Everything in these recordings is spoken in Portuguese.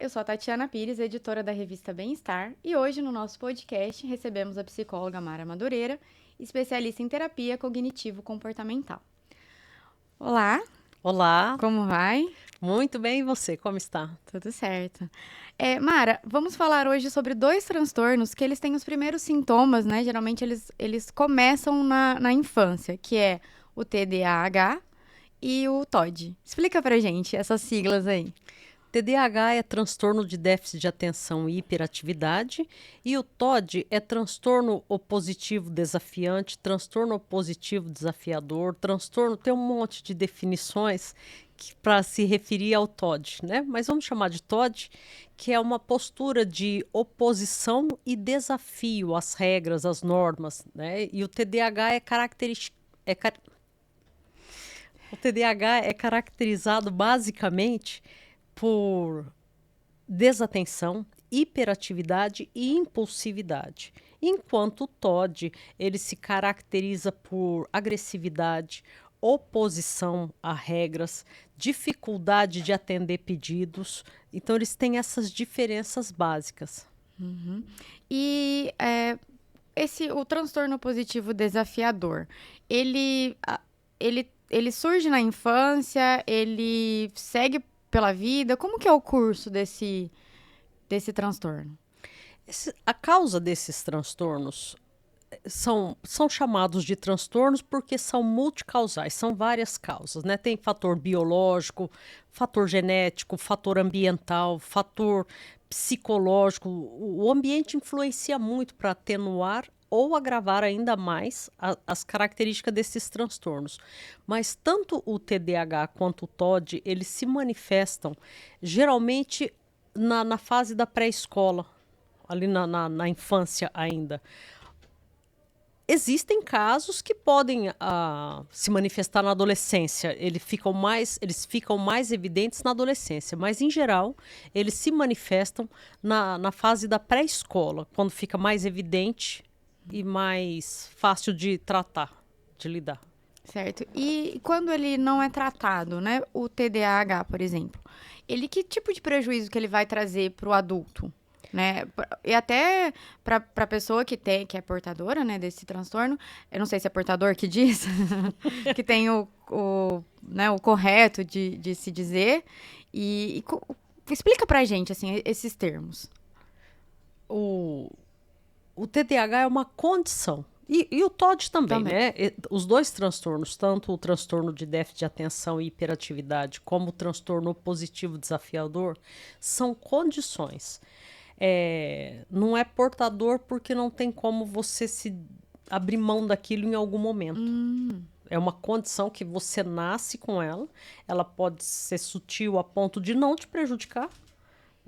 eu sou a Tatiana Pires, editora da revista Bem-Estar, e hoje no nosso podcast recebemos a psicóloga Mara Madureira, especialista em terapia cognitivo-comportamental. Olá, Olá, como vai? muito bem, e você, como está? Tudo certo. Mara, vamos falar hoje sobre dois transtornos que eles têm os primeiros sintomas, né? Geralmente eles começam na infância, que é o TDAH e o TOD. Explica pra gente essas siglas aí. TDAH é transtorno de déficit de atenção e hiperatividade, e o TOD é transtorno opositivo desafiante, transtorno opositivo desafiador, transtorno, tem um monte de definições para se referir ao TOD, né? Mas vamos chamar de TOD, que é uma postura de oposição e desafio às regras, às normas, né? E o TDAH é característico. O TDAH é caracterizado basicamente por desatenção, hiperatividade e impulsividade. Enquanto o TOD, ele se caracteriza por agressividade, oposição a regras, dificuldade de atender pedidos. Então, eles têm essas diferenças básicas. E o transtorno positivo desafiador, ele surge na infância, ele segue pela vida? Como que é o curso desse transtorno? A causa desses transtornos são chamados de transtornos porque são multicausais, são várias causas, né? Tem fator biológico, fator genético, fator ambiental, fator psicológico. O ambiente influencia muito para atenuar ou agravar ainda mais as características desses transtornos. Mas tanto o TDAH quanto o TOD, eles se manifestam geralmente na fase da pré-escola, ali na infância ainda. Existem casos que podem se manifestar na adolescência, eles ficam mais evidentes na adolescência, mas em geral eles se manifestam na fase da pré-escola, quando fica mais evidente e mais fácil de tratar, de lidar. Certo. E quando ele não é tratado, né? O TDAH, por exemplo, que tipo de prejuízo que ele vai trazer para o adulto? Né? E até para a pessoa que é portadora, né, desse transtorno, eu não sei se é portador que diz, que tem né, o correto de se dizer, explica pra gente, assim, esses termos. O TDAH é uma condição. E o TOD também, Também. né? Os dois transtornos, tanto o transtorno de déficit de atenção e hiperatividade, como o transtorno positivo desafiador, são condições. Não é portador porque não tem como você se abrir mão daquilo em algum momento. É uma condição que você nasce com ela, ela pode ser sutil a ponto de não te prejudicar,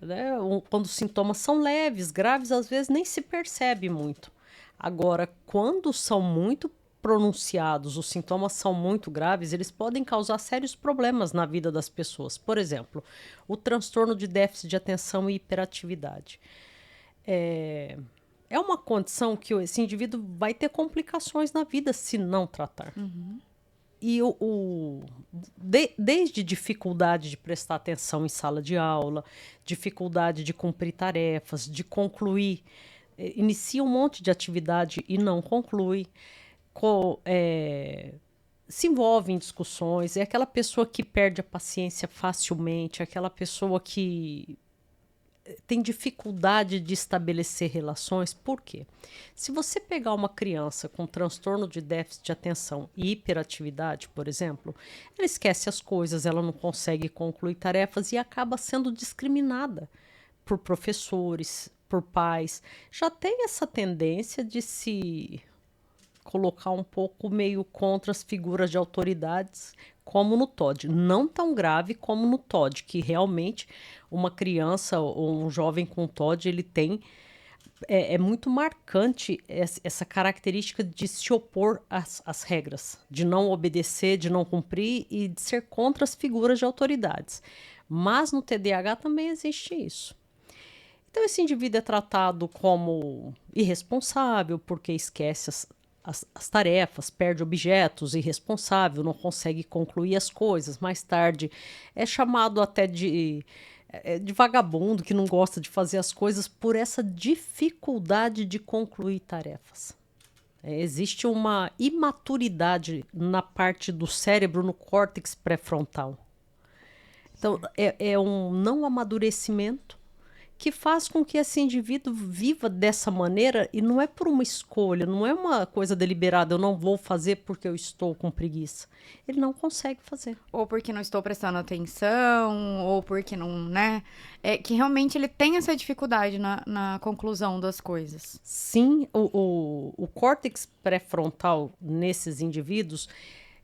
né? Quando os sintomas são leves, graves, às vezes nem se percebe muito. Agora, quando são muito pronunciados, os sintomas são muito graves, eles podem causar sérios problemas na vida das pessoas. Por exemplo, o transtorno de déficit de atenção e hiperatividade. É uma condição que esse indivíduo vai ter complicações na vida se não tratar. E desde dificuldade de prestar atenção em sala de aula, dificuldade de cumprir tarefas, de concluir, inicia um monte de atividade e não conclui, se envolve em discussões, é aquela pessoa que perde a paciência facilmente, é aquela pessoa que tem dificuldade de estabelecer relações. Por quê? Se você pegar uma criança com transtorno de déficit de atenção e hiperatividade, por exemplo, ela esquece as coisas, ela não consegue concluir tarefas e acaba sendo discriminada por professores, por pais. Já tem essa tendência de se colocar um pouco meio contra as figuras de autoridades, como no TOD. Não tão grave como no TOD, que realmente uma criança ou um jovem com TOD, ele tem é muito marcante essa característica de se opor às regras, de não obedecer, de não cumprir e de ser contra as figuras de autoridades. Mas no TDAH também existe isso. Então, esse indivíduo é tratado como irresponsável, porque esquece as tarefas, perde objetos, irresponsável, não consegue concluir as coisas. Mais tarde é chamado até de de vagabundo, que não gosta de fazer as coisas por essa dificuldade de concluir tarefas. Existe uma imaturidade na parte do cérebro, no córtex pré-frontal. Então, é um não amadurecimento que faz com que esse indivíduo viva dessa maneira, e não é por uma escolha, não é uma coisa deliberada, eu não vou fazer porque eu estou com preguiça. Ele não consegue fazer. Ou porque não estou prestando atenção, ou porque não, né? É que realmente ele tem essa dificuldade na conclusão das coisas. Sim, o córtex pré-frontal nesses indivíduos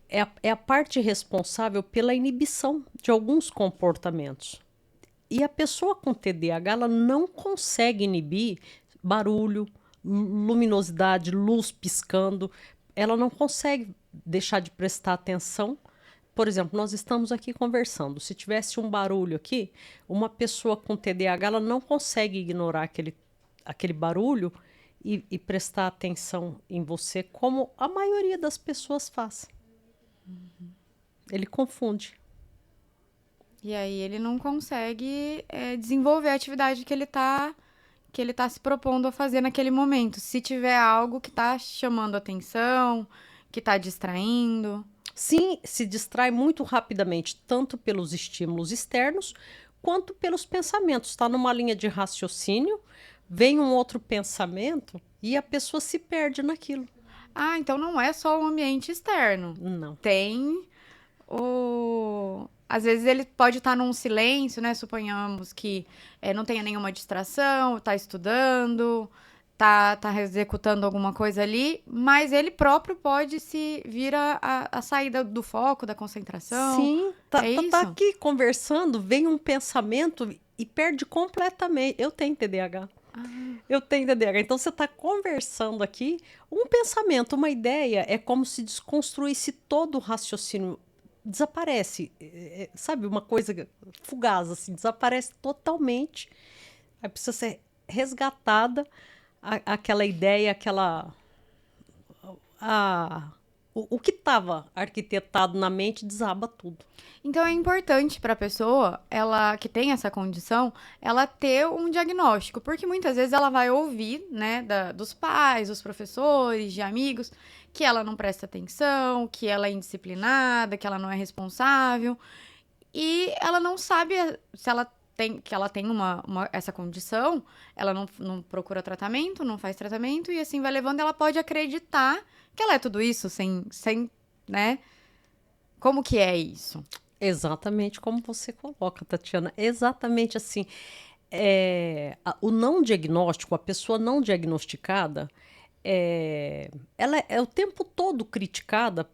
é a parte responsável pela inibição de alguns comportamentos. E a pessoa com TDAH, ela não consegue inibir barulho, luminosidade, luz piscando. Ela não consegue deixar de prestar atenção. Por exemplo, nós estamos aqui conversando. Se tivesse um barulho aqui, uma pessoa com TDAH, ela não consegue ignorar aquele barulho e prestar atenção em você, como a maioria das pessoas faz. Ele confunde. E aí ele não consegue desenvolver a atividade que ele tá se propondo a fazer naquele momento. Se tiver algo que tá chamando atenção, que tá distraindo. Sim, se distrai muito rapidamente, tanto pelos estímulos externos, quanto pelos pensamentos. Está numa linha de raciocínio, vem um outro pensamento e a pessoa se perde naquilo. Ah, então não é só o ambiente externo. Não. Tem Às vezes ele pode estar num silêncio, né? Suponhamos que não tenha nenhuma distração, tá estudando, tá executando alguma coisa ali, mas ele próprio pode se vir a saída do foco, da concentração. Sim, tá isso? aqui conversando, vem um pensamento e perde completamente. Eu tenho TDAH. Eu tenho TDAH. Então, você está conversando aqui, um pensamento, uma ideia, é como se desconstruísse todo o raciocínio. Desaparece, sabe, uma coisa fugaz, assim, desaparece totalmente. Aí precisa ser resgatada aquela ideia, o que estava arquitetado na mente desaba tudo. Então é importante para a pessoa, ela que tem essa condição, ela ter um diagnóstico, porque muitas vezes ela vai ouvir, né, dos pais, dos professores, de amigos, que ela não presta atenção, que ela é indisciplinada, que ela não é responsável, e ela não sabe se ela tem essa condição, ela não procura tratamento, não faz tratamento, e assim vai levando, ela pode acreditar que ela é tudo isso sem, né? Como que é isso? Exatamente como você coloca, Tatiana. Exatamente assim. O não diagnóstico, a pessoa não diagnosticada, ela é o tempo todo criticada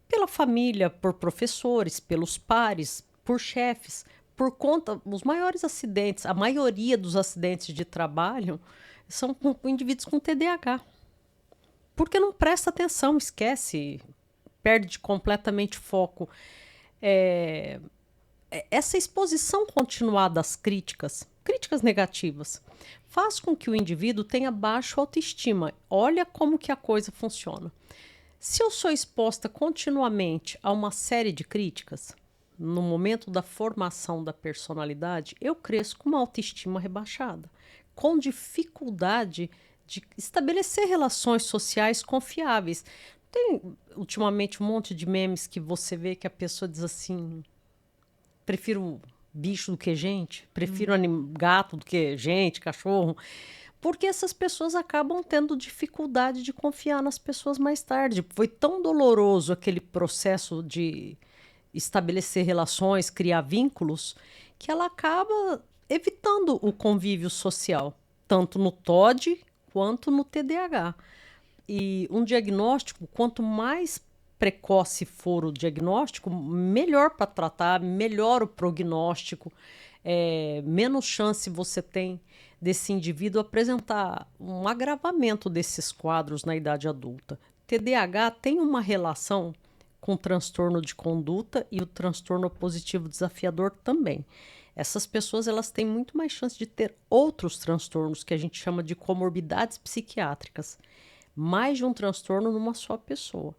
pela família, por professores, pelos pares, por chefes, por conta os maiores acidentes, a maioria dos acidentes de trabalho são com indivíduos com TDAH. Porque não presta atenção, esquece, perde completamente foco. Essa exposição continuada às críticas negativas, faz com que o indivíduo tenha baixa autoestima. Olha como que a coisa funciona. Se eu sou exposta continuamente a uma série de críticas, no momento da formação da personalidade, eu cresço com uma autoestima rebaixada, com dificuldade de estabelecer relações sociais confiáveis. Tem, ultimamente, um monte de memes que você vê que a pessoa diz assim: prefiro bicho do que gente, prefiro gato do que gente, cachorro. Porque essas pessoas acabam tendo dificuldade de confiar nas pessoas mais tarde. Foi tão doloroso aquele processo de estabelecer relações, criar vínculos, que ela acaba evitando o convívio social, tanto no TOD quanto no TDAH. E um diagnóstico, quanto mais precoce for o diagnóstico, melhor para tratar, melhor o prognóstico, menos chance você tem desse indivíduo apresentar um agravamento desses quadros na idade adulta. TDAH tem uma relação com o transtorno de conduta e o transtorno opositivo desafiador também. Essas pessoas, elas têm muito mais chance de ter outros transtornos que a gente chama de comorbidades psiquiátricas. Mais de um transtorno numa só pessoa.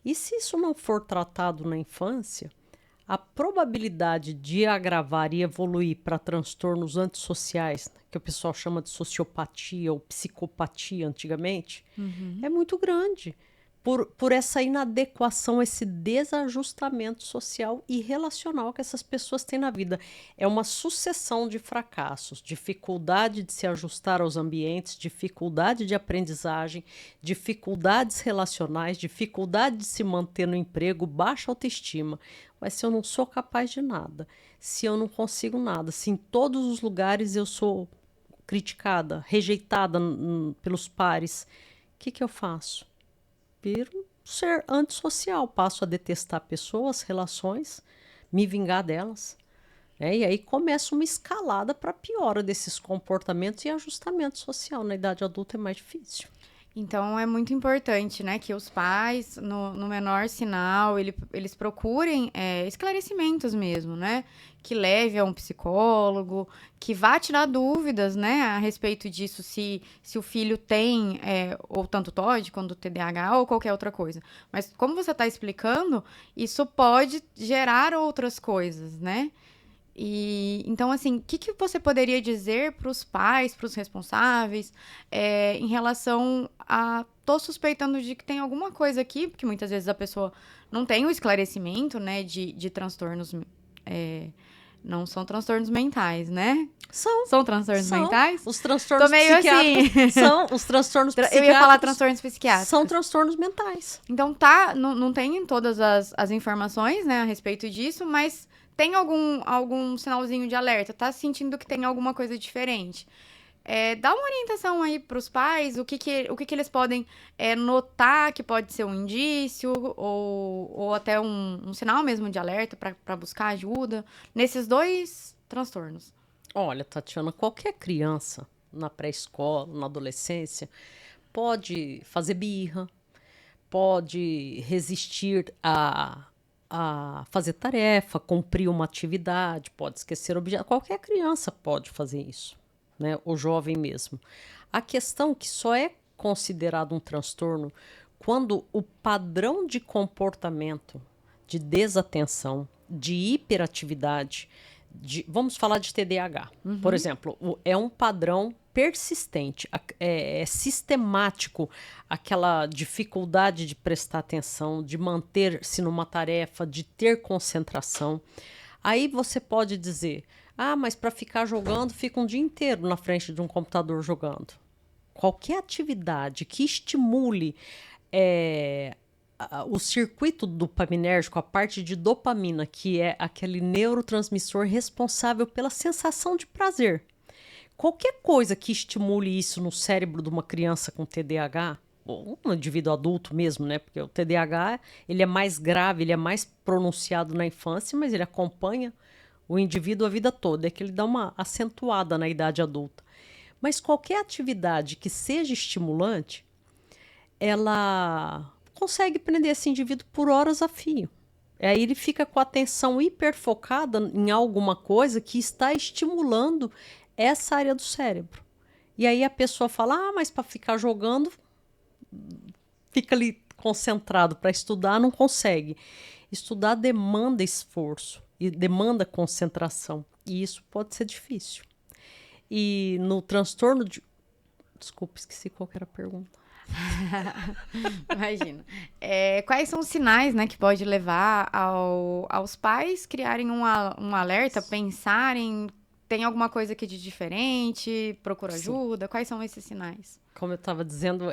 E se isso não for tratado na infância, a probabilidade de agravar e evoluir para transtornos antissociais, que o pessoal chama de sociopatia ou psicopatia antigamente, é muito grande. Por essa inadequação, esse desajustamento social e relacional que essas pessoas têm na vida. É uma sucessão de fracassos, dificuldade de se ajustar aos ambientes, dificuldade de aprendizagem, dificuldades relacionais, dificuldade de se manter no emprego, baixa autoestima. Mas se eu não sou capaz de nada, se eu não consigo nada, se em todos os lugares eu sou criticada, rejeitada pelos pares, o que eu faço? Viro um ser antissocial, passo a detestar pessoas, relações, me vingar delas. E aí começa uma escalada para piora desses comportamentos e ajustamento social. Na idade adulta é mais difícil. Então, é muito importante, né, que os pais, no menor sinal, eles procurem esclarecimentos mesmo, né? Que leve a um psicólogo, que vá tirar dúvidas, né, a respeito disso, se o filho tem ou tanto TOD quanto TDAH ou qualquer outra coisa. Mas, como você está explicando, isso pode gerar outras coisas, né? E então, assim, o que você poderia dizer para os pais, para os responsáveis, em relação a tô suspeitando de que tem alguma coisa aqui, porque muitas vezes a pessoa não tem o esclarecimento, né, de transtornos, não são transtornos mentais, né? São transtornos mentais? Os transtornos Tô meio psiquiátricos assim. são os transtornos Eu psiquiátricos. ia falar transtornos psiquiátricos. São transtornos mentais. Então, não tem todas as informações, né, a respeito disso, mas tem algum sinalzinho de alerta, tá sentindo que tem alguma coisa diferente. Dá uma orientação aí para os pais, o que eles podem notar que pode ser um indício ou até um sinal mesmo de alerta para buscar ajuda nesses dois transtornos. Olha, Tatiana, qualquer criança na pré-escola, na adolescência, pode fazer birra, pode resistir a fazer tarefa, cumprir uma atividade, pode esquecer objeto. Qualquer criança pode fazer isso, né? O jovem mesmo. A questão que só é considerado um transtorno quando o padrão de comportamento, de desatenção, de hiperatividade, vamos falar de TDAH, por exemplo, é um padrão persistente, é sistemático, aquela dificuldade de prestar atenção, de manter-se numa tarefa, de ter concentração. Aí você pode dizer, mas para ficar jogando, fica um dia inteiro na frente de um computador jogando. Qualquer atividade que estimule o circuito dopaminérgico, a parte de dopamina, que é aquele neurotransmissor responsável pela sensação de prazer. Qualquer coisa que estimule isso no cérebro de uma criança com TDAH, ou um indivíduo adulto mesmo, né? Porque o TDAH ele é mais grave, ele é mais pronunciado na infância, mas ele acompanha o indivíduo a vida toda. É que ele dá uma acentuada na idade adulta. Mas qualquer atividade que seja estimulante, ela consegue prender esse indivíduo por horas a fio. Aí ele fica com a atenção hiperfocada em alguma coisa que está estimulando essa área do cérebro. E aí a pessoa fala, mas para ficar jogando, fica ali concentrado, para estudar não consegue. Estudar demanda esforço e demanda concentração. E isso pode ser difícil. E no transtorno de... Desculpa, esqueci qual era a pergunta. Imagina. Quais são os sinais, né, que pode levar aos pais criarem um alerta, pensarem, tem alguma coisa aqui de diferente, procura ajuda? Sim. Quais são esses sinais? Como eu estava dizendo,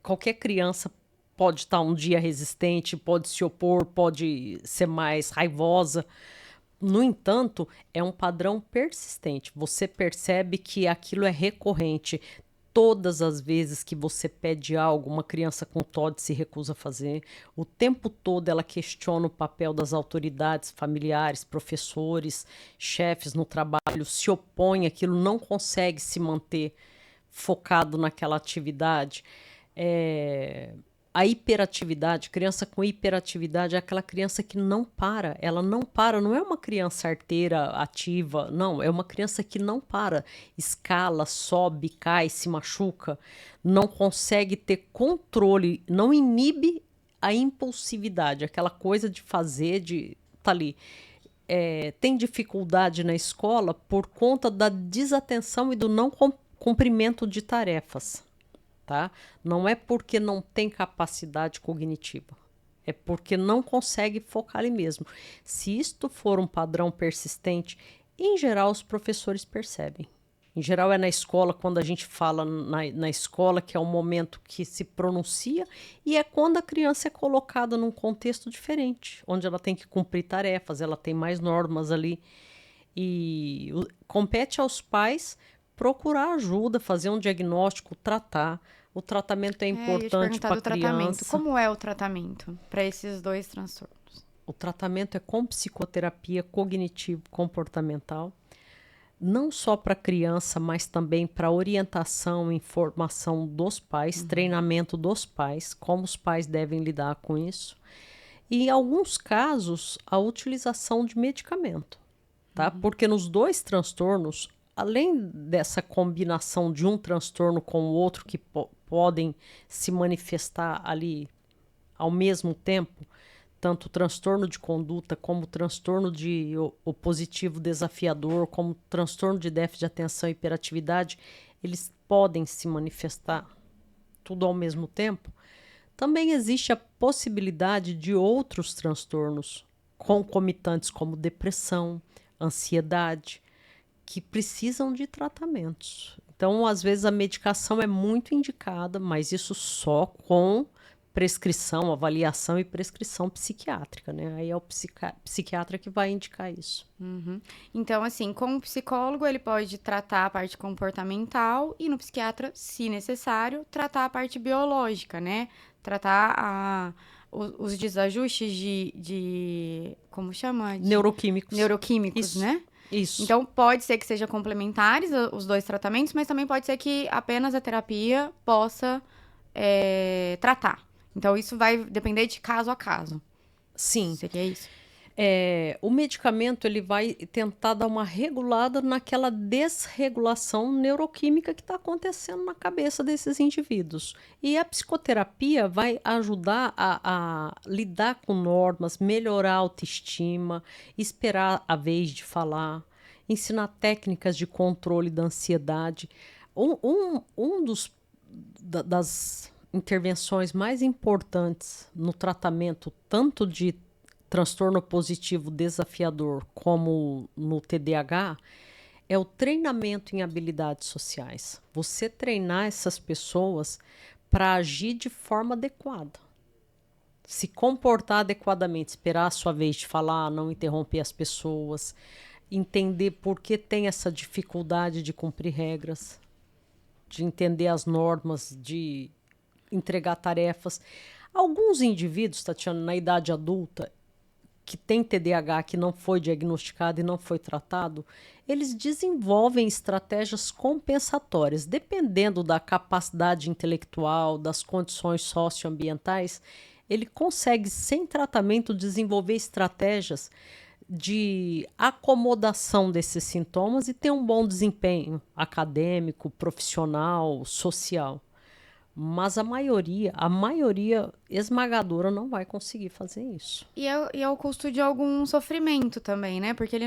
qualquer criança pode estar um dia resistente, pode se opor, pode ser mais raivosa. No entanto, é um padrão persistente. Você percebe que aquilo é recorrente. Todas as vezes que você pede algo, uma criança com TOD se recusa a fazer. O tempo todo ela questiona o papel das autoridades familiares, professores, chefes no trabalho, se opõe àquilo, não consegue se manter focado naquela atividade. A hiperatividade, criança com hiperatividade é aquela criança que não para, ela não para, não é uma criança arteira, ativa, não, é uma criança que não para, escala, sobe, cai, se machuca, não consegue ter controle, não inibe a impulsividade, aquela coisa de fazer, de tá ali, tem dificuldade na escola por conta da desatenção e do não cumprimento de tarefas, tá? Não é porque não tem capacidade cognitiva, é porque não consegue focar ali mesmo. Se isto for um padrão persistente, em geral os professores percebem. Em geral é na escola, quando a gente fala na escola, que é o momento que se pronuncia, e é quando a criança é colocada num contexto diferente, onde ela tem que cumprir tarefas, ela tem mais normas ali. E compete aos pais procurar ajuda, fazer um diagnóstico, tratar. O tratamento é Eu ia te importante perguntar para a do tratamento. criança. Como é o tratamento para esses dois transtornos? O tratamento é com psicoterapia cognitivo-comportamental, não só para a criança, mas também para orientação e informação dos pais, treinamento dos pais, como os pais devem lidar com isso. E, em alguns casos, a utilização de medicamento, tá? Porque nos dois transtornos, além dessa combinação de um transtorno com o outro, que podem se manifestar ali ao mesmo tempo, tanto o transtorno de conduta, como o transtorno de opositivo desafiador, como o transtorno de déficit de atenção e hiperatividade, eles podem se manifestar tudo ao mesmo tempo. Também existe a possibilidade de outros transtornos concomitantes, como depressão, ansiedade, que precisam de tratamentos. Então, às vezes, a medicação é muito indicada, mas isso só com prescrição, avaliação e prescrição psiquiátrica, né? Aí é o psiquiatra que vai indicar isso. Então, assim, com o psicólogo, ele pode tratar a parte comportamental e no psiquiatra, se necessário, tratar a parte biológica, né? Tratar os desajustes como chama? Neuroquímicos. Neuroquímicos, Isso. né? Isso. Então, pode ser que sejam complementares os dois tratamentos, mas também pode ser que apenas a terapia possa tratar. Então, isso vai depender de caso a caso. Sim. Seria isso? O medicamento ele vai tentar dar uma regulada naquela desregulação neuroquímica que está acontecendo na cabeça desses indivíduos. E a psicoterapia vai ajudar a lidar com normas, melhorar a autoestima, esperar a vez de falar, ensinar técnicas de controle da ansiedade. Das intervenções mais importantes no tratamento, tanto de transtorno positivo desafiador como no TDAH, é o treinamento em habilidades sociais. Você treinar essas pessoas para agir de forma adequada. Se comportar adequadamente, esperar a sua vez de falar, não interromper as pessoas, entender por que tem essa dificuldade de cumprir regras, de entender as normas, de entregar tarefas. Alguns indivíduos, Tatiana, na idade adulta, que tem TDAH, que não foi diagnosticado e não foi tratado, eles desenvolvem estratégias compensatórias. Dependendo da capacidade intelectual, das condições socioambientais, ele consegue, sem tratamento, desenvolver estratégias de acomodação desses sintomas e ter um bom desempenho acadêmico, profissional, social. Mas a maioria esmagadora não vai conseguir fazer isso. E é o custo de algum sofrimento também, né? Porque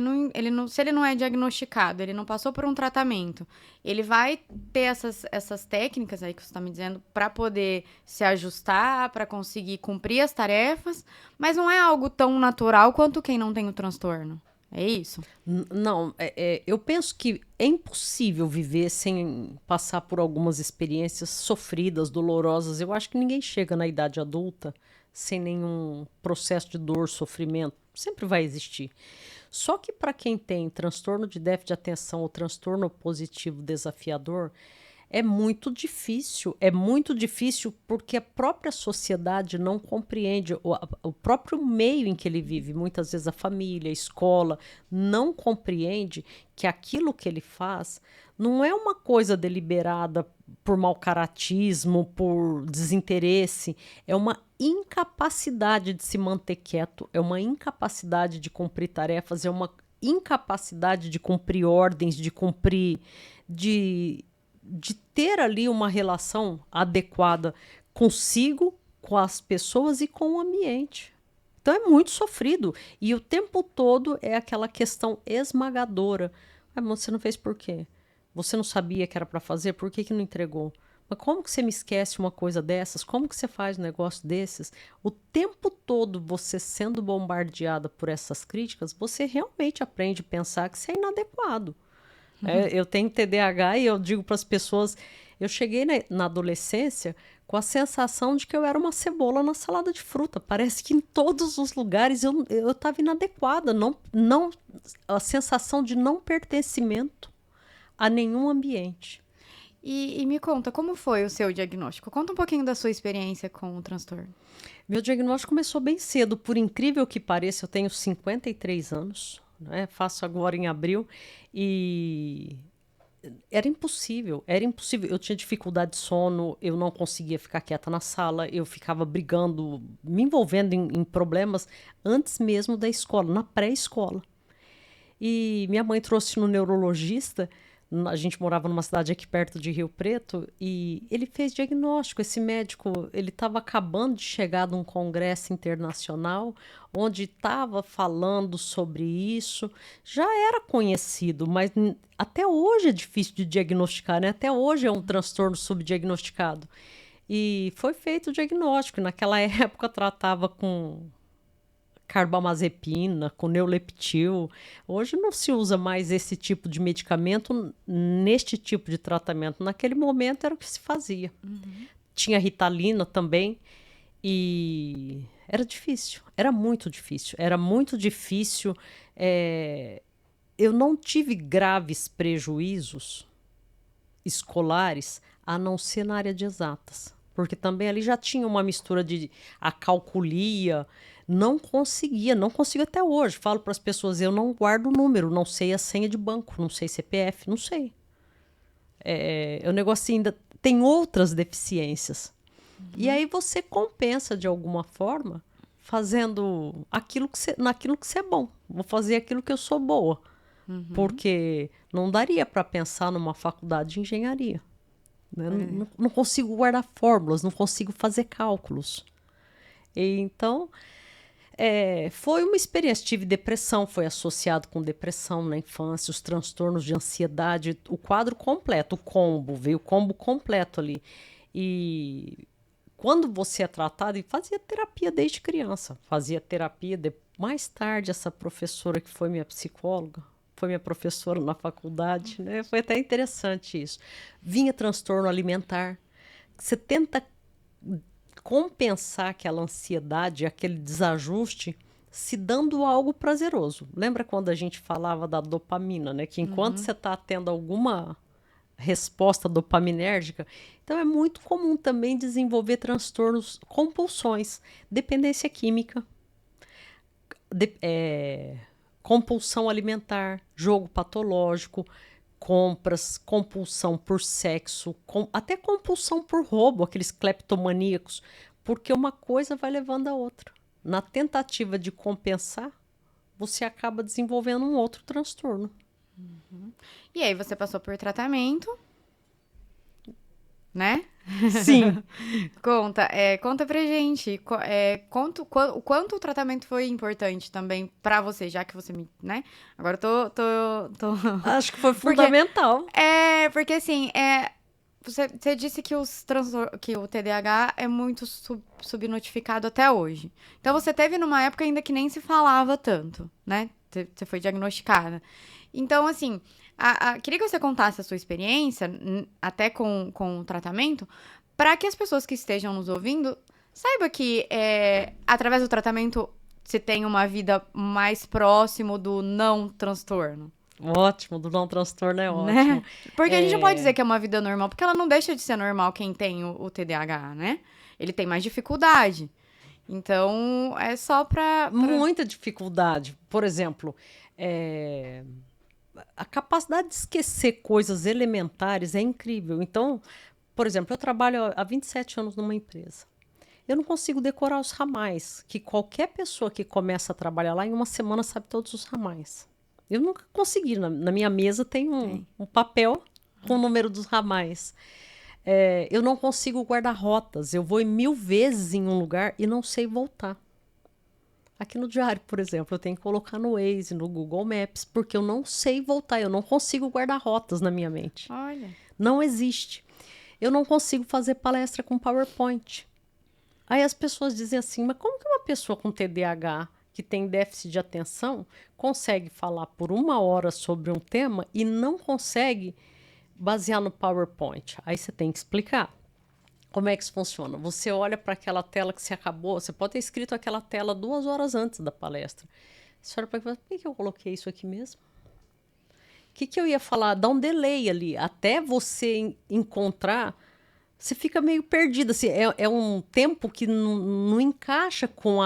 se ele não é diagnosticado, ele não passou por um tratamento, ele vai ter essas técnicas aí que você está me dizendo para poder se ajustar, para conseguir cumprir as tarefas, mas não é algo tão natural quanto quem não tem o transtorno. É isso? Não, eu penso que é impossível viver sem passar por algumas experiências sofridas, dolorosas. Eu acho que ninguém chega na idade adulta sem nenhum processo de dor, sofrimento. Sempre vai existir. Só que para quem tem transtorno de déficit de atenção ou transtorno positivo desafiador, é muito difícil porque a própria sociedade não compreende, o próprio meio em que ele vive, muitas vezes a família, a escola, não compreende que aquilo que ele faz não é uma coisa deliberada por mau caratismo, por desinteresse, é uma incapacidade de se manter quieto, é uma incapacidade de cumprir tarefas, é uma incapacidade de cumprir ordens, de ter ali uma relação adequada consigo, com as pessoas e com o ambiente. Então é muito sofrido. E o tempo todo é aquela questão esmagadora. Ah, mas você não fez por quê? Você não sabia que era para fazer? Por que que não entregou? Mas como que você me esquece uma coisa dessas? Como que você faz um negócio desses? O tempo todo você sendo bombardeada por essas críticas, você realmente aprende a pensar que você é inadequado. Eu tenho TDAH e eu digo para as pessoas, eu cheguei na adolescência com a sensação de que eu era uma cebola na salada de fruta. Parece que em todos os lugares eu estava inadequada, a sensação de não pertencimento a nenhum ambiente. E me conta, como foi o seu diagnóstico? Conta um pouquinho da sua experiência com o transtorno. Meu diagnóstico começou bem cedo, por incrível que pareça, eu tenho 53 anos, né? Faço agora em abril, e era impossível, era impossível. Eu tinha dificuldade de sono, eu não conseguia ficar quieta na sala, eu ficava brigando, me envolvendo em problemas antes mesmo da escola, na pré-escola. E minha mãe trouxe no neurologista. A gente morava numa cidade aqui perto de Rio Preto e ele fez diagnóstico. Esse médico, ele estava acabando de chegar de um congresso internacional onde estava falando sobre isso. Já era conhecido, mas até hoje é difícil de diagnosticar, né? Até hoje é um transtorno subdiagnosticado. E foi feito o diagnóstico. Naquela época tratava com carbamazepina, com neuleptil. Hoje não se usa mais esse tipo de medicamento neste tipo de tratamento. Naquele momento era o que se fazia. Tinha Ritalina também e era difícil, era muito difícil. Era muito difícil. Eu não tive graves prejuízos escolares, a não ser na área de exatas. Porque também ali já tinha uma mistura de acalculia. Não consigo até hoje. Falo para as pessoas, eu não guardo o número, não sei a senha de banco, não sei CPF, não sei. O negócio ainda tem outras deficiências. E aí você compensa de alguma forma fazendo naquilo que você é bom. Vou fazer aquilo que eu sou boa. Porque não daria para pensar numa faculdade de engenharia. Né? Não consigo guardar fórmulas, não consigo fazer cálculos. Então, foi uma experiência. Tive depressão, foi associado com depressão na infância, os transtornos de ansiedade, o quadro completo, veio o combo completo ali. E quando você é tratado, e fazia terapia desde criança, mais tarde essa professora que foi minha psicóloga, foi minha professora na faculdade, né? Foi até interessante isso. Vinha transtorno alimentar, você tenta compensar aquela ansiedade, aquele desajuste, se dando algo prazeroso. Lembra quando a gente falava da dopamina, né? Que enquanto você está tendo alguma resposta dopaminérgica, então é muito comum também desenvolver transtornos, compulsões, dependência química, compulsão alimentar, jogo patológico, compras, compulsão por sexo, até compulsão por roubo, aqueles cleptomaníacos, porque uma coisa vai levando a outra. Na tentativa de compensar, você acaba desenvolvendo um outro transtorno. E aí você passou por tratamento, né? Sim. Conta pra gente, o quanto o tratamento foi importante também pra você, já que você me, né? Agora eu tô... Acho que foi fundamental. Porque assim, você disse que que o TDAH é muito subnotificado até hoje. Então você teve numa época ainda que nem se falava tanto, né? Você foi diagnosticada. Então, assim, queria que você contasse a sua experiência, até com o tratamento, para que as pessoas que estejam nos ouvindo saibam que, através do tratamento, se tem uma vida mais próximo do não transtorno. Ótimo, do não transtorno é ótimo. Né? Porque a gente não pode dizer que é uma vida normal, porque ela não deixa de ser normal quem tem o TDAH, né? Ele tem mais dificuldade. Então, é só pra... Muita dificuldade. Por exemplo, a capacidade de esquecer coisas elementares é incrível. Então, por exemplo, eu trabalho há 27 anos numa empresa. Eu não consigo decorar os ramais, que qualquer pessoa que começa a trabalhar lá, em uma semana sabe todos os ramais. Eu nunca consegui. Na minha mesa tem um papel com o número dos ramais. Eu não consigo guardar rotas. Eu vou 1000 vezes em um lugar e não sei voltar. Aqui no diário, por exemplo, eu tenho que colocar no Waze, no Google Maps, porque eu não sei voltar, eu não consigo guardar rotas na minha mente. Olha. Não existe. Eu não consigo fazer palestra com PowerPoint. Aí as pessoas dizem assim, mas como que uma pessoa com TDAH, que tem déficit de atenção, consegue falar por 1 hora sobre um tema e não consegue basear no PowerPoint? Aí você tem que explicar. Como é que isso funciona? Você olha para aquela tela que você acabou, você pode ter escrito aquela tela 2 horas antes da palestra. Você olha para aquilo e fala, por que eu coloquei isso aqui mesmo? O que eu ia falar? Dá um delay ali, até você encontrar, você fica meio perdida. Assim, é um tempo que não encaixa com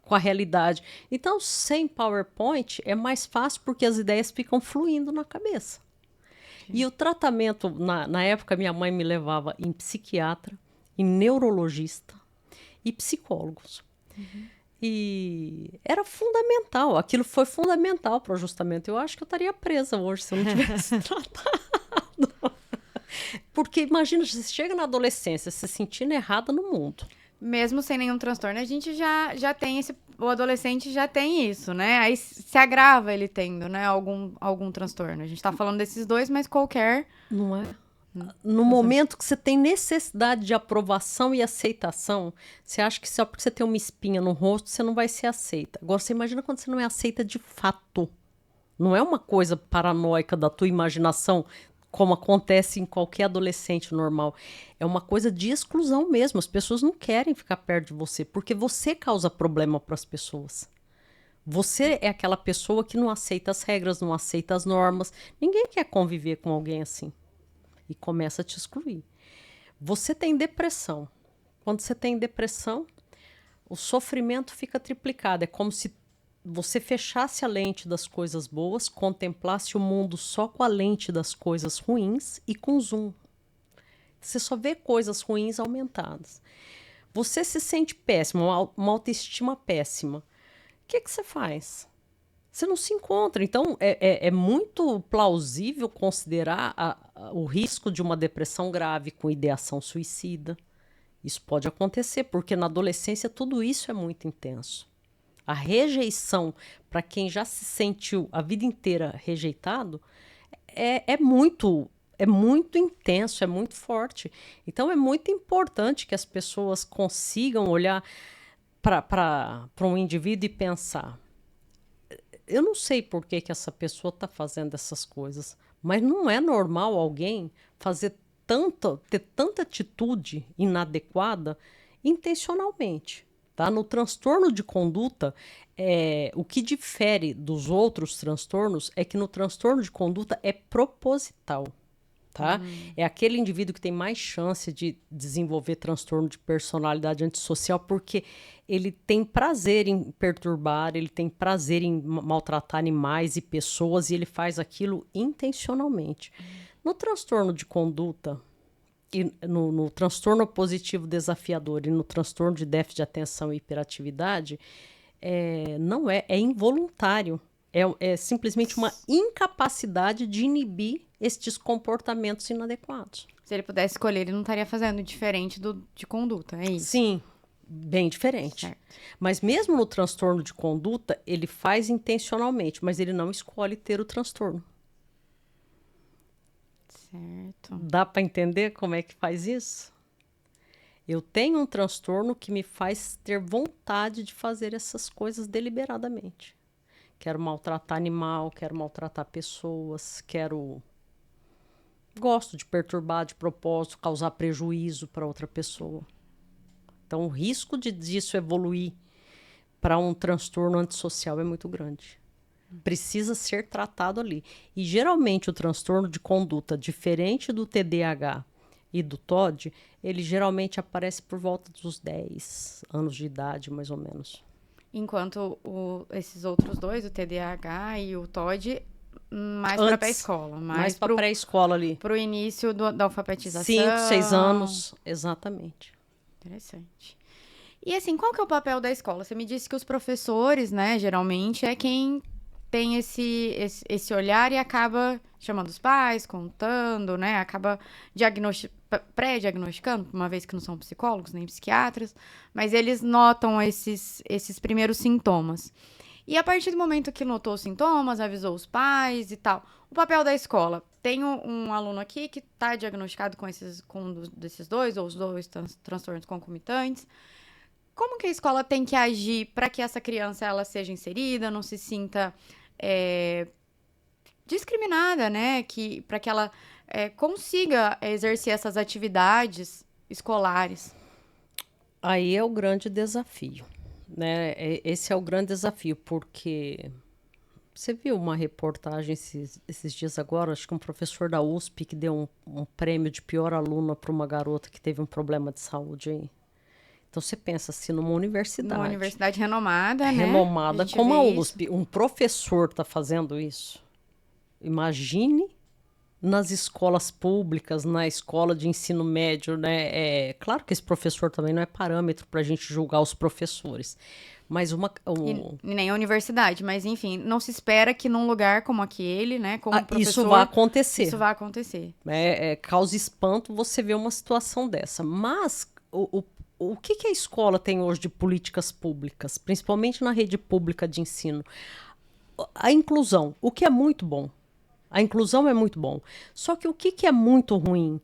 com a realidade. Então, sem PowerPoint, é mais fácil porque as ideias ficam fluindo na cabeça. E o tratamento, na época, minha mãe me levava em psiquiatra, em neurologista e psicólogos. E era fundamental, aquilo foi fundamental para o ajustamento. Eu acho que eu estaria presa hoje se eu não tivesse tratado. Porque imagina, você chega na adolescência se sentindo errada no mundo. Mesmo sem nenhum transtorno, a gente já tem esse... O adolescente já tem isso, né? Aí se agrava ele tendo, né? Algum transtorno. A gente tá falando desses dois, mas qualquer... Não é? No momento que você tem necessidade de aprovação e aceitação, você acha que só porque você tem uma espinha no rosto, você não vai ser aceita. Agora, você imagina quando você não é aceita de fato. Não é uma coisa paranoica da tua imaginação, como acontece em qualquer adolescente normal. É uma coisa de exclusão mesmo. As pessoas não querem ficar perto de você, porque você causa problema para as pessoas. Você é aquela pessoa que não aceita as regras, não aceita as normas. Ninguém quer conviver com alguém assim. E começa a te excluir. Você tem depressão. Quando você tem depressão, o sofrimento fica triplicado. É como se você fechasse a lente das coisas boas, contemplasse o mundo só com a lente das coisas ruins e com zoom. Você só vê coisas ruins aumentadas. Você se sente péssimo, uma autoestima péssima. O que você faz? Você não se encontra. Então, é muito plausível considerar o risco de uma depressão grave com ideação suicida. Isso pode acontecer, porque na adolescência tudo isso é muito intenso. A rejeição, para quem já se sentiu a vida inteira rejeitado, é muito intenso, é muito forte. Então, é muito importante que as pessoas consigam olhar para um indivíduo e pensar, eu não sei por que essa pessoa está fazendo essas coisas, mas não é normal alguém ter tanta atitude inadequada intencionalmente. Tá? No transtorno de conduta, o que difere dos outros transtornos é que no transtorno de conduta é proposital. Tá? É aquele indivíduo que tem mais chance de desenvolver transtorno de personalidade antissocial porque ele tem prazer em perturbar, ele tem prazer em maltratar animais e pessoas e ele faz aquilo intencionalmente. No transtorno de conduta, e no transtorno opositivo desafiador e no transtorno de déficit de atenção e hiperatividade, não é involuntário. É simplesmente uma incapacidade de inibir estes comportamentos inadequados. Se ele pudesse escolher, ele não estaria fazendo diferente de conduta, é isso? Sim, bem diferente. Certo. Mas mesmo no transtorno de conduta, ele faz intencionalmente, mas ele não escolhe ter o transtorno. Certo. Dá para entender como é que faz isso? Eu tenho um transtorno que me faz ter vontade de fazer essas coisas deliberadamente. Quero maltratar animal, quero maltratar pessoas, gosto de perturbar de propósito, causar prejuízo para outra pessoa. Então, o risco disso evoluir para um transtorno antissocial é muito grande. Precisa ser tratado ali. E, geralmente, o transtorno de conduta, diferente do TDAH e do TOD, ele geralmente aparece por volta dos 10 anos de idade, mais ou menos. Enquanto esses outros dois, o TDAH e o TOD, mais para pré-escola. Mais para pré-escola ali. Para o início da alfabetização. 5, 6 anos, exatamente. Interessante. E assim, qual que é o papel da escola? Você me disse que os professores, né, geralmente, é quem tem esse olhar e acaba chamando os pais, contando, né, acaba pré-diagnosticando, uma vez que não são psicólogos nem psiquiatras, mas eles notam esses primeiros sintomas. E a partir do momento que notou os sintomas, avisou os pais e tal, o papel da escola. Tem um aluno aqui que está diagnosticado com um desses dois, ou os dois transtornos concomitantes. Como que a escola tem que agir para que essa criança ela seja inserida, não se sinta discriminada, né? Para que ela consiga exercer essas atividades escolares? Aí é o grande desafio, né? Esse é o grande desafio, porque você viu uma reportagem esses dias agora, acho que um professor da USP que deu um prêmio de pior aluna para uma garota que teve um problema de saúde aí. Então você pensa assim, numa universidade renomada, né? Renomada como a USP, um professor está fazendo isso. Imagine nas escolas públicas, na escola de ensino médio, né? Claro que esse professor também não é parâmetro para a gente julgar os professores, mas E nem a universidade, mas enfim, não se espera que num lugar como aquele, né, como professor, isso vai acontecer. Isso vai acontecer. Causa espanto você ver uma situação dessa. Mas o que a escola tem hoje de políticas públicas, principalmente na rede pública de ensino? A inclusão, o que é muito bom. A inclusão é muito bom. Só que o que é muito ruim?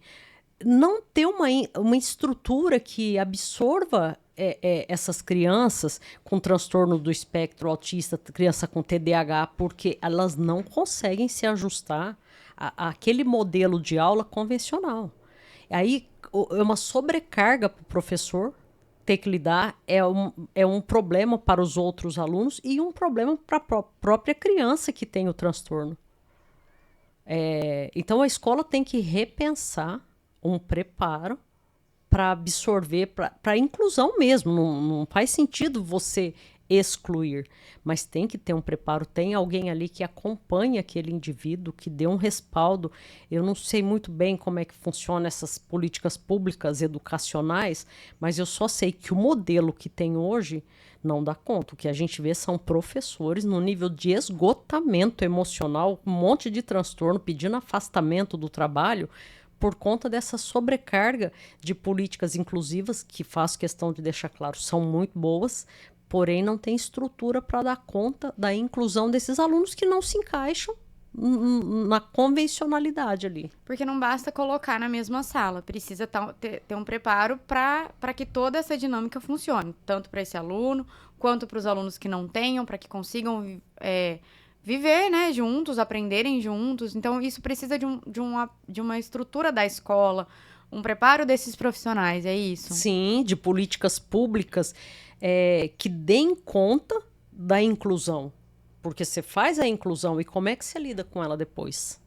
Não ter uma estrutura que absorva essas crianças com transtorno do espectro autista, criança com TDAH, porque elas não conseguem se ajustar àquele modelo de aula convencional. Aí é uma sobrecarga para o professor ter que lidar, é um problema para os outros alunos e um problema para a própria criança que tem o transtorno. Então a escola tem que repensar um preparo para absorver, para a inclusão mesmo. Não faz sentido você excluir, mas tem que ter um preparo. Tem alguém ali que acompanhe aquele indivíduo, que dê um respaldo. Eu não sei muito bem como é que funciona essas políticas públicas educacionais, mas eu só sei que o modelo que tem hoje não dá conta. O que a gente vê são professores no nível de esgotamento emocional, um monte de transtorno, pedindo afastamento do trabalho por conta dessa sobrecarga de políticas inclusivas, que faço questão de deixar claro, são muito boas, porém não tem estrutura para dar conta da inclusão desses alunos que não se encaixam na convencionalidade ali. Porque não basta colocar na mesma sala, precisa ter um preparo para que toda essa dinâmica funcione, tanto para esse aluno, quanto para os alunos que não tenham, para que consigam viver, né, juntos, aprenderem juntos. Então, isso precisa de uma estrutura da escola, um preparo desses profissionais, é isso? Sim, de políticas públicas que deem conta da inclusão. Porque você faz a inclusão e como é que você lida com ela depois?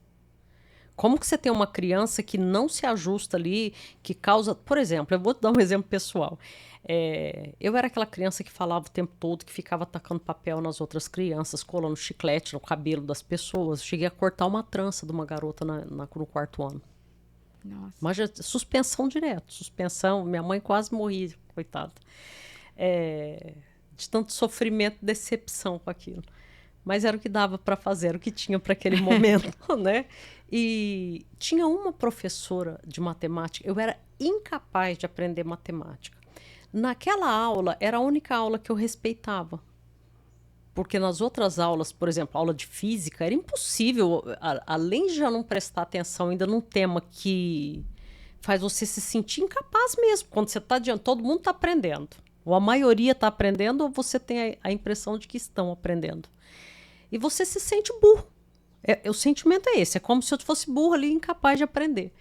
Como que você tem uma criança que não se ajusta ali, que causa... Por exemplo, eu vou dar um exemplo pessoal. Eu era aquela criança que falava o tempo todo, que ficava tacando papel nas outras crianças, colando chiclete no cabelo das pessoas. Cheguei a cortar uma trança de uma garota no quarto ano. Nossa. Mas suspensão direto, suspensão. Minha mãe quase morria, coitada. De tanto sofrimento e decepção com aquilo. Mas era o que dava para fazer, era o que tinha para aquele momento, né? E tinha uma professora de matemática, eu era incapaz de aprender matemática. Naquela aula, era a única aula que eu respeitava. Porque nas outras aulas, por exemplo, aula de física, era impossível, além de já não prestar atenção ainda num tema que faz você se sentir incapaz mesmo, quando você está diante, todo mundo está aprendendo. Ou a maioria está aprendendo, ou você tem a impressão de que estão aprendendo. E você se sente burro. O sentimento é esse, é como se eu fosse burro ali, incapaz de aprender.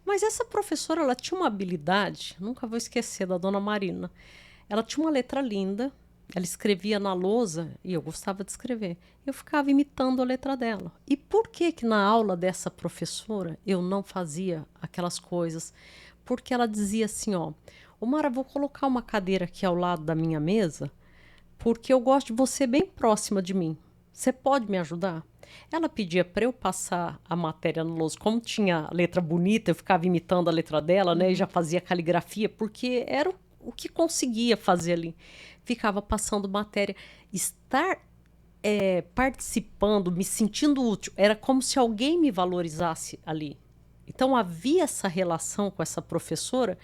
Mas essa professora, ela tinha uma habilidade, nunca vou esquecer, da dona Marina. Ela tinha uma letra linda, ela escrevia na lousa, e eu gostava de escrever. Eu ficava imitando a letra dela. E por que na aula dessa professora eu não fazia aquelas coisas? Porque ela dizia assim, ó, Mara, vou colocar uma cadeira aqui ao lado da minha mesa, porque eu gosto de você bem próxima de mim. Você pode me ajudar? Ela pedia para eu passar a matéria no lousa. Como tinha letra bonita, eu ficava imitando a letra dela, né? E já fazia caligrafia, porque era o que conseguia fazer ali. Ficava passando matéria. Estar participando, me sentindo útil, era como se alguém me valorizasse ali. Então, havia essa relação com essa professora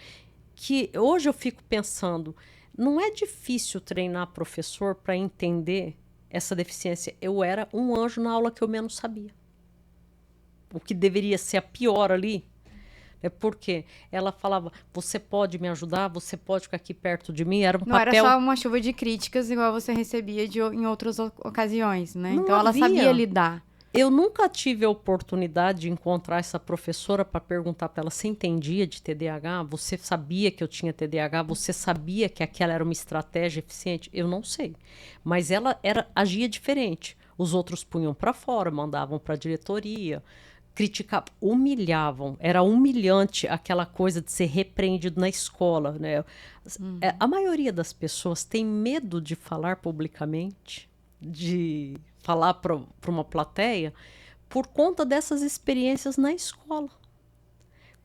que hoje eu fico pensando, não é difícil treinar professor para entender essa deficiência. Eu era um anjo na aula que eu menos sabia. O que deveria ser a pior ali, é porque ela falava, você pode me ajudar, você pode ficar aqui perto de mim, era um Não era papel... só uma chuva de críticas igual você recebia em outras ocasiões, né? Não Então ela sabia havia. lidar. Eu nunca tive a oportunidade de encontrar essa professora para perguntar para ela, você entendia de TDAH? Você sabia que eu tinha TDAH? Você sabia que aquela era uma estratégia eficiente? Eu não sei. Mas ela agia diferente. Os outros punham para fora, mandavam para a diretoria, criticavam, humilhavam. Era humilhante aquela coisa de ser repreendido na escola, né? A maioria das pessoas tem medo de falar publicamente, de falar para uma plateia, por conta dessas experiências na escola.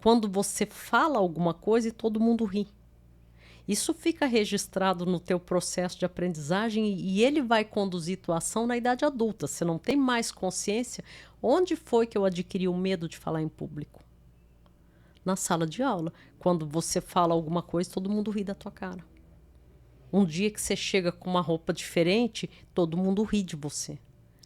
Quando você fala alguma coisa e todo mundo ri. Isso fica registrado no teu processo de aprendizagem e ele vai conduzir tua ação na idade adulta. Você não tem mais consciência onde foi que eu adquiri o medo de falar em público. Na sala de aula. Quando você fala alguma coisa, todo mundo ri da tua cara. Um dia que você chega com uma roupa diferente, todo mundo ri de você.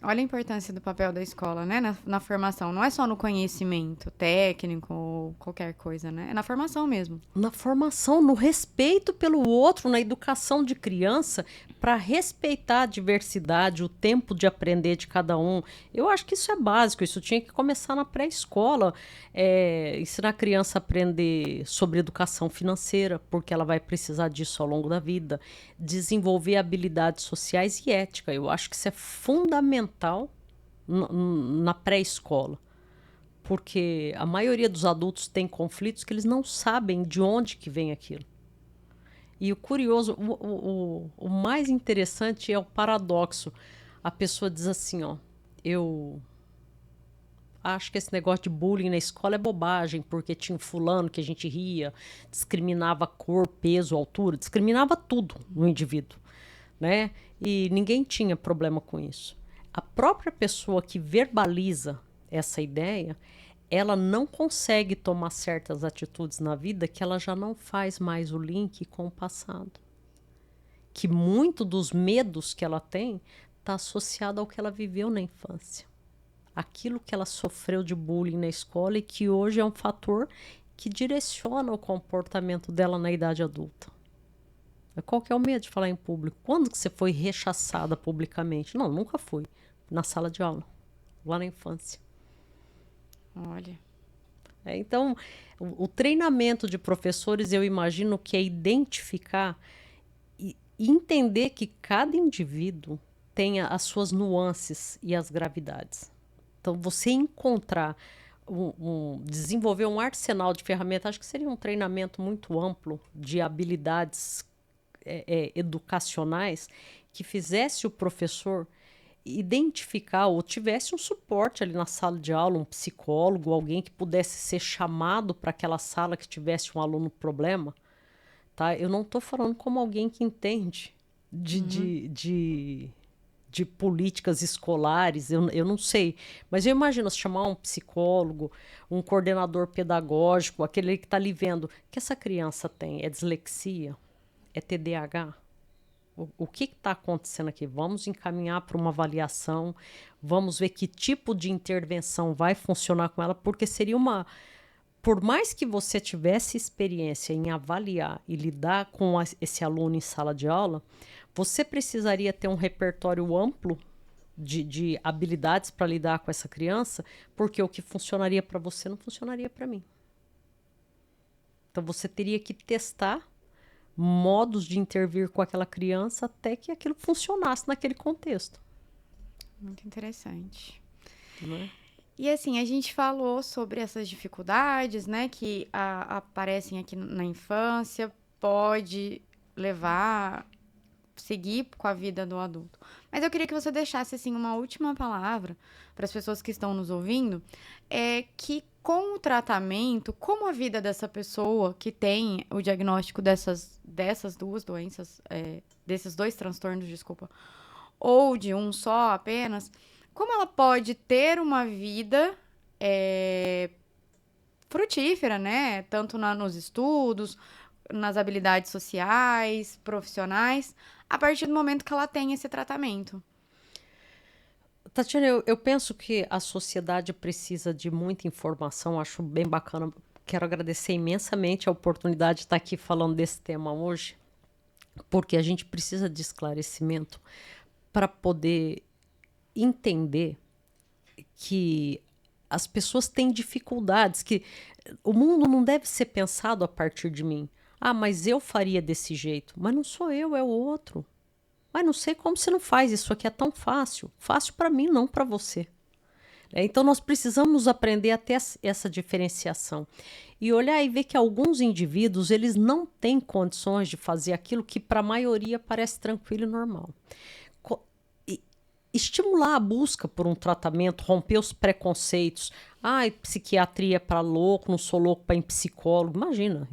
Olha a importância do papel da escola, né? Na formação. Não é só no conhecimento técnico ou qualquer coisa, né? É na formação mesmo. Na formação, no respeito pelo outro, na educação de criança, para respeitar a diversidade, o tempo de aprender de cada um. Eu acho que isso é básico, isso tinha que começar na pré-escola. Ensinar a criança a aprender sobre educação financeira, porque ela vai precisar disso ao longo da vida. Desenvolver habilidades sociais e ética. Eu acho que isso é fundamental na pré-escola. Porque a maioria dos adultos tem conflitos que eles não sabem de onde que vem aquilo. E o curioso, o mais interessante é o paradoxo. A pessoa diz assim, ó, eu acho que esse negócio de bullying na escola é bobagem, porque tinha um fulano que a gente ria, discriminava cor, peso, altura, discriminava tudo no indivíduo, né? E ninguém tinha problema com isso. A própria pessoa que verbaliza essa ideia, ela não consegue tomar certas atitudes na vida que ela já não faz mais o link com o passado. Que muito dos medos que ela tem está associado ao que ela viveu na infância. Aquilo que ela sofreu de bullying na escola e que hoje é um fator que direciona o comportamento dela na idade adulta. Qual que é o medo de falar em público? Quando que você foi rechaçada publicamente? Não, nunca fui. Na sala de aula, lá na infância. Olha. Então, o treinamento de professores, eu imagino que é identificar e entender que cada indivíduo tenha as suas nuances e as gravidades. Então, você encontrar, desenvolver um arsenal de ferramentas, acho que seria um treinamento muito amplo de habilidades educacionais que fizesse o professor identificar ou tivesse um suporte ali na sala de aula, um psicólogo, alguém que pudesse ser chamado para aquela sala que tivesse um aluno problema, tá? Eu não estou falando como alguém que entende de políticas escolares, eu não sei, mas eu imagino se chamar um psicólogo, um coordenador pedagógico, aquele que está ali vendo que essa criança tem, é dislexia, é TDAH, o que está acontecendo aqui? Vamos encaminhar para uma avaliação, vamos ver que tipo de intervenção vai funcionar com ela, porque seria uma... Por mais que você tivesse experiência em avaliar e lidar com esse aluno em sala de aula, você precisaria ter um repertório amplo de habilidades para lidar com essa criança, porque o que funcionaria para você não funcionaria para mim. Então você teria que testar modos de intervir com aquela criança até que aquilo funcionasse naquele contexto. Muito interessante. Né? E assim, a gente falou sobre essas dificuldades, né, que aparecem aqui na infância, pode levar, seguir com a vida do adulto. Mas eu queria que você deixasse, assim, uma última palavra para as pessoas que estão nos ouvindo, que com o tratamento, como a vida dessa pessoa que tem o diagnóstico dessas duas doenças, desses dois transtornos, desculpa, ou de um só apenas, como ela pode ter uma vida frutífera, né? Tanto nos estudos, nas habilidades sociais, profissionais, a partir do momento que ela tem esse tratamento. Tatiana, eu penso que a sociedade precisa de muita informação, acho bem bacana. Quero agradecer imensamente a oportunidade de estar aqui falando desse tema hoje, porque a gente precisa de esclarecimento para poder entender que as pessoas têm dificuldades, que o mundo não deve ser pensado a partir de mim. Ah, mas eu faria desse jeito. Mas não sou eu, é o outro. Mas não sei como você não faz, isso aqui é tão fácil. Fácil para mim, não para você. Então nós precisamos aprender a ter essa diferenciação e olhar e ver que alguns indivíduos eles não têm condições de fazer aquilo que para a maioria parece tranquilo e normal. Estimular a busca por um tratamento, romper os preconceitos. Ai, psiquiatria para louco, não sou louco para ir em psicólogo. Imagina,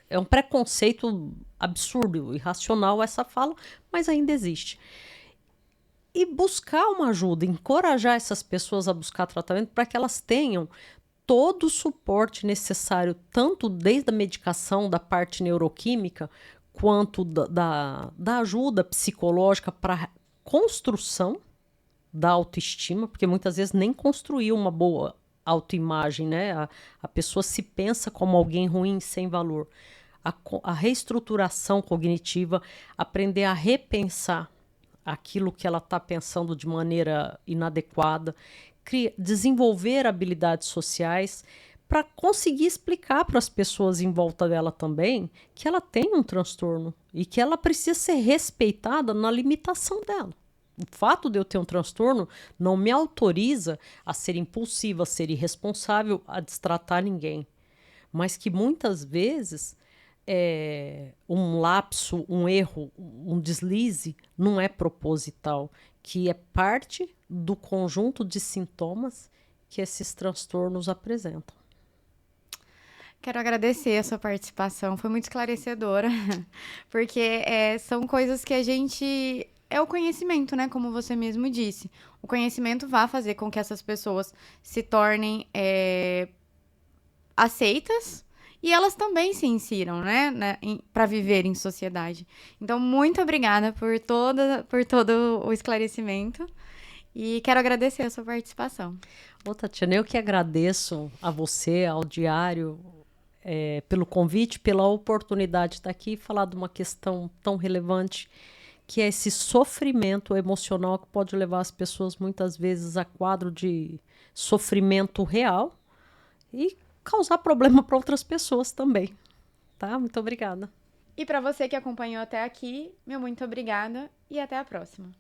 é um preconceito absurdo, irracional essa fala, mas ainda existe. E buscar uma ajuda, encorajar essas pessoas a buscar tratamento para que elas tenham todo o suporte necessário, tanto desde a medicação, da parte neuroquímica, quanto da ajuda psicológica para construção da autoestima, porque muitas vezes nem construiu uma boa autoimagem, né? A pessoa se pensa como alguém ruim, sem valor. A reestruturação cognitiva, aprender a repensar aquilo que ela está pensando de maneira inadequada, desenvolver habilidades sociais para conseguir explicar para as pessoas em volta dela também que ela tem um transtorno e que ela precisa ser respeitada na limitação dela. O fato de eu ter um transtorno não me autoriza a ser impulsiva, a ser irresponsável, a destratar ninguém. Mas que muitas vezes um lapso, um erro, um deslize não é proposital, que é parte do conjunto de sintomas que esses transtornos apresentam. Quero agradecer a sua participação, foi muito esclarecedora, porque são coisas que a gente... É o conhecimento, né? Como você mesmo disse. O conhecimento vai fazer com que essas pessoas se tornem aceitas e elas também se insiram, né? Para viver em sociedade. Então, muito obrigada por todo o esclarecimento e quero agradecer a sua participação. Ô, Tatiana, eu que agradeço a você, ao Diário, pelo convite, pela oportunidade de estar aqui e falar de uma questão tão relevante, que é esse sofrimento emocional que pode levar as pessoas muitas vezes a quadro de sofrimento real e causar problema para outras pessoas também. Tá? Muito obrigada. E para você que acompanhou até aqui, meu muito obrigada e até a próxima.